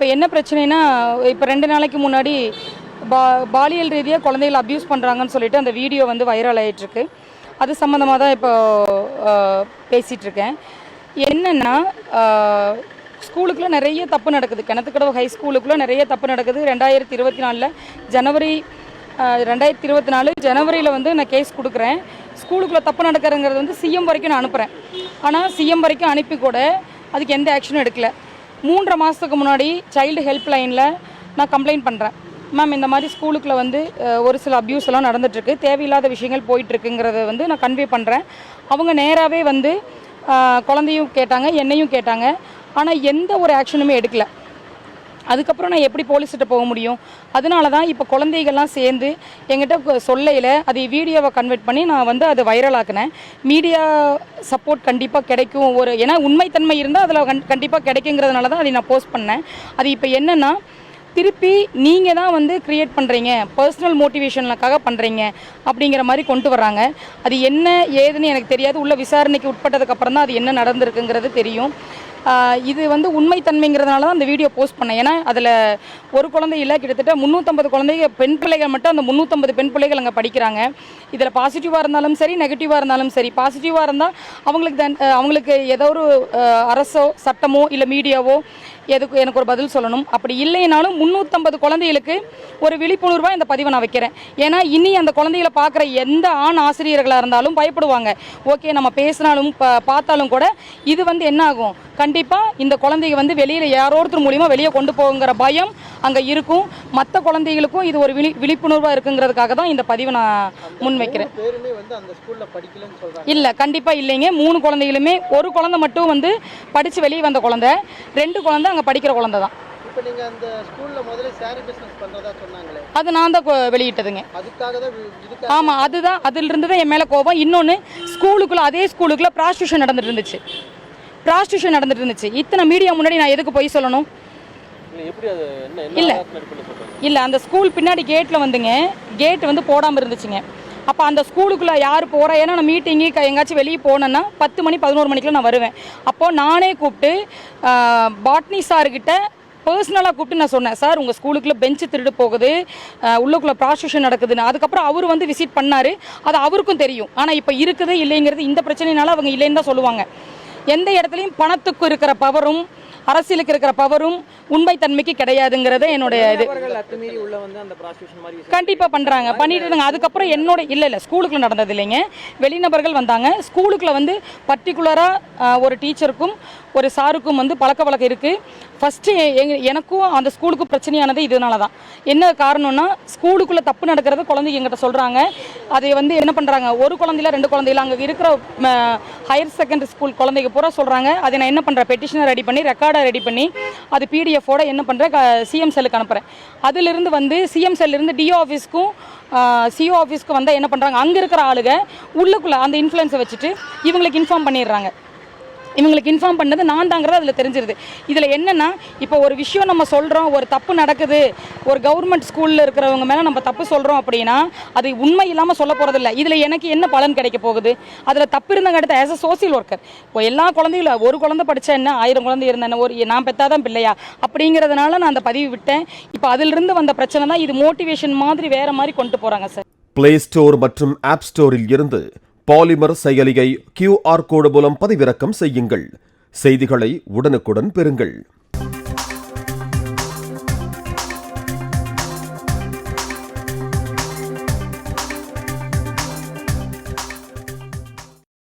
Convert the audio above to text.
இப்போ என்ன பிரச்சனைனா, இப்போ 2 நாளைக்கு முன்னாடி பாலியல் ரீதியாக குழந்தைகளை அப்யூஸ் பண்ணுறாங்கன்னு சொல்லிட்டு அந்த வீடியோ வந்து வைரல் ஆகிட்டுருக்கு. அது சம்மந்தமாக தான் இப்போ பேசிகிட்ருக்கேன். என்னென்னா, ஸ்கூலுக்குள்ளே நிறைய தப்பு நடக்குது. கிணத்துக்கடவு ஹை ஸ்கூலுக்குள்ளே நிறைய தப்பு நடக்குது. 2024 ஜனவரியில் வந்து நான் கேஸ் கொடுக்குறேன். ஸ்கூலுக்குள்ளே தப்பு நடக்கிறங்கிறது வந்து சிஎம் வரைக்கும் நான் அனுப்புகிறேன். ஆனால் சிஎம் வரைக்கும் அனுப்பி கூட அதுக்கு எந்த ஆக்ஷனும் எடுக்கல. 3.5 மாதத்துக்கு முன்னாடி சைல்டு ஹெல்ப் லைனில் நான் கம்ப்ளைண்ட் பண்ணுறேன். மேம், இந்த மாதிரி ஸ்கூலுக்குள்ளே வந்து ஒரு சில அப்யூஸ் எல்லாம் நடந்துகிட்ருக்கு, தேவையில்லாத விஷயங்கள் போயிட்டுருக்குங்கிறத வந்து நான் கன்வே பண்ணுறேன். அவங்க நேராகவே வந்து குழந்தையும் கேட்டாங்க, என்னையும் கேட்டாங்க. ஆனால் எந்த ஒரு ஆக்ஷனுமே எடுக்கலை. அதுக்கப்புறம் நான் எப்படி போலீஸ்கிட்ட போக முடியும்? அதனால தான் இப்போ குழந்தைகள்லாம் சேர்ந்து என்கிட்ட சொல்லையில் அது வீடியோவை கன்வெர்ட் பண்ணி நான் வந்து அதை வைரலாக்கினேன். மீடியா சப்போர்ட் கண்டிப்பாக கிடைக்கும். ஏன்னா உண்மைத்தன்மை இருந்தால் அதில் கண்டிப்பாக கிடைக்குங்கிறதுனால தான் அதை நான் போஸ்ட் பண்ணேன். அது இப்போ என்னென்னா, திருப்பி நீங்கள் தான் வந்து க்ரியேட் பண்ணுறீங்க, பர்சனல் மோட்டிவேஷனுக்காக பண்ணுறீங்க அப்படிங்கிற மாதிரி கொண்டு வர்றாங்க. அது என்ன ஏதுன்னு எனக்கு தெரியாது. உள்ள விசாரணைக்கு உட்பட்டதுக்கப்புறம் தான் அது என்ன நடந்திருக்குங்கிறது தெரியும். இது வந்து உண்மைத்தன்மைங்கிறதுனால தான் அந்த வீடியோ போஸ்ட் பண்ணேன். ஏன்னா அதில் ஒரு குழந்தை இல்லை, கிட்டத்தட்ட 350 குழந்தைகள், பெண் பிள்ளைகள் மட்டும் அந்த 350 பெண் பிள்ளைகள் அங்கே படிக்கிறாங்க. இதில் பாசிட்டிவாக இருந்தாலும் சரி, நெகட்டிவாக இருந்தாலும் சரி, பாசிட்டிவாக இருந்தால் அவங்களுக்கு ஏதோ ஒரு அரசோ சட்டமோ இல்லை மீடியாவோ எதுக்கு எனக்கு ஒரு பதில் சொல்லணும். அப்படி இல்லைனாலும் 350 குழந்தைகளுக்கு ஒரு விழிப்புணர்வாக இந்த பதிவை நான் வைக்கிறேன். ஏன்னா இனி அந்த குழந்தைகளை பார்க்குற எந்த ஆண் ஆசிரியர்களாக இருந்தாலும் பயப்படுவாங்க. ஓகே, நம்ம பேசினாலும் பார்த்தாலும் கூட இது வந்து என்ன ஆகும், கண்டிப்பாக இந்த குழந்தைங்க வந்து வெளியில் யாரோ ஒருத்தர் மூலிமா வெளியே கொண்டு போகுங்கிற பயம் அங்கே இருக்கும். மற்ற குழந்தைகளுக்கும் இது ஒரு விழிப்புணர்வாக இருக்குங்கிறதுக்காக தான் இந்த பதிவை நான் முன்வைக்கிறேன். இல்லை, கண்டிப்பாக இல்லைங்க. 3 குழந்தைகளுமே, ஒரு குழந்தை மட்டும் வந்து படித்து வெளியே வந்த குழந்தை, 2 குழந்தை அங்கே படிக்கிற குழந்தை தான். அது நான் தான் வெளியிட்டதுங்க. ஆமாம், அதுதான், அதிலிருந்து தான் என் மேலே கோபம். இன்னொன்று, ஸ்கூலுக்குள்ளே, அதே ஸ்கூலுக்குள்ளே ப்ராஸ்டியூஷன் நடந்துட்டு இருந்துச்சு. இத்தனை மீடியா முன்னாடி நான் எதுக்கு போய் சொல்லணும்? இல்லை, அந்த ஸ்கூல் பின்னாடி கேட்டில் வந்துங்க, கேட் வந்து போடாமல் இருந்துச்சுங்க. அப்போ அந்த ஸ்கூலுக்குள்ளே யார் போகிறா? ஏன்னா நான் மீட்டிங்கு எங்கேயாச்சும் வெளியே போனேன்னா 10 மணி 11 மணிக்குள்ள நான் வருவேன். அப்போது நானே கூப்பிட்டு பாட்னி சார்கிட்ட பர்சனலாக கூப்பிட்டு நான் சொன்னேன், சார் உங்கள் ஸ்கூலுக்குள்ளே பெஞ்சு திருடு போகுது, உள்ளுக்குள்ளே ப்ராஸ்டியூஷன் நடக்குதுன்னு. அதுக்கப்புறம் அவர் வந்து விசிட் பண்ணார். அது அவருக்கும் தெரியும். ஆனால் இப்போ இருக்குது இல்லைங்கிறது இந்த பிரச்சனைனால அவங்க இல்லைன்னு தான் சொல்லுவாங்க. எந்த இடத்துலையும் பணத்துக்கு இருக்கிற பவரும் அரசியலுக்கு இருக்கிற பவரும் உண்மைத்தன்மைக்கு கிடையாதுங்கிறத என்னோட இது. கண்டிப்பாக பண்ணுறாங்க, பண்ணிட்டு இருந்தாங்க. அதுக்கப்புறம் என்னோட இல்லை ஸ்கூலுக்குள்ள நடந்தது இல்லைங்க, வெளிநபர்கள் வந்தாங்க. ஸ்கூலுக்குள்ள வந்து பர்டிகுலராக ஒரு டீச்சருக்கும் ஒரு சாருக்கும் வந்து பழக்க வழக்கம் இருக்குது. ஃபஸ்ட்டு எனக்கும் அந்த ஸ்கூலுக்கும் பிரச்சனையானது இதனால தான். என்ன காரணம்னா, ஸ்கூலுக்குள்ளே தப்பு நடக்கிறது குழந்தைங்க எங்கிட்ட சொல்கிறாங்க. அதை வந்து என்ன பண்ணுறாங்க, ஒரு குழந்தையில 2 குழந்தையில அங்கே இருக்கிற ஹையர் செகண்டரி ஸ்கூல் குழந்தைங்க பூரா சொல்கிறாங்க. அதை நான் என்ன பண்ணுறேன், பெட்டிஷனை ரெடி பண்ணி, ரெக்கார்டை ரெடி பண்ணி, அது பிடிஎஃபோட என்ன பண்ணுறேன், சிஎம் செல்லுக்கு அனுப்புகிறேன். அதிலிருந்து வந்து சிஎம் செல்லிருந்து டிஓ ஆஃபீஸ்க்கும் சிஓ ஆஃபீஸ்க்கு வந்தால் என்ன பண்ணுறாங்க, அங்கே இருக்கிற ஆளுங்க உள்ளுக்குள்ளே அந்த இன்ஃப்ளூயன்ஸை வச்சுட்டு இவங்களுக்கு இன்ஃபார்ம் பண்ணிடுறாங்க. இவங்களுக்கு இன்ஃபார்ம் பண்ணது நான் தாங்கிறது அதில் தெரிஞ்சிருது. இதில் என்னென்னா, இப்போ ஒரு விஷயம் நம்ம சொல்கிறோம், ஒரு தப்பு நடக்குது, ஒரு கவர்மெண்ட் ஸ்கூலில் இருக்கிறவங்க மேலே நம்ம தப்பு சொல்கிறோம் அப்படின்னா அது உண்மை இல்லாமல் சொல்ல போகிறதில்ல. இதில் எனக்கு என்ன பலன் கிடைக்க போகுது? அதில் தப்பு இருந்தங்கிறது ஆஸ் அ சோசியல் ஒர்க்கர், இப்போ எல்லா குழந்தைகளும், ஒரு குழந்தை படித்தா என்ன, 1000 குழந்தை இருந்தேன், நான் பெற்றாதான் பிள்ளையா அப்படிங்கிறதுனால நான் அந்த பதிவு விட்டேன். இப்போ அதிலிருந்து வந்த பிரச்சனை தான் இது. மோட்டிவேஷன் மாதிரி வேறு மாதிரி கொண்டு போகிறாங்க சார். பிளே ஸ்டோர் மற்றும் ஆப் ஸ்டோரில் இருந்து பாலிமர் செயலியை QR கோடு மூலம் பதிவிறக்கம் செய்யுங்கள். செய்திகளை உடனுக்குடன் பெறுங்கள்.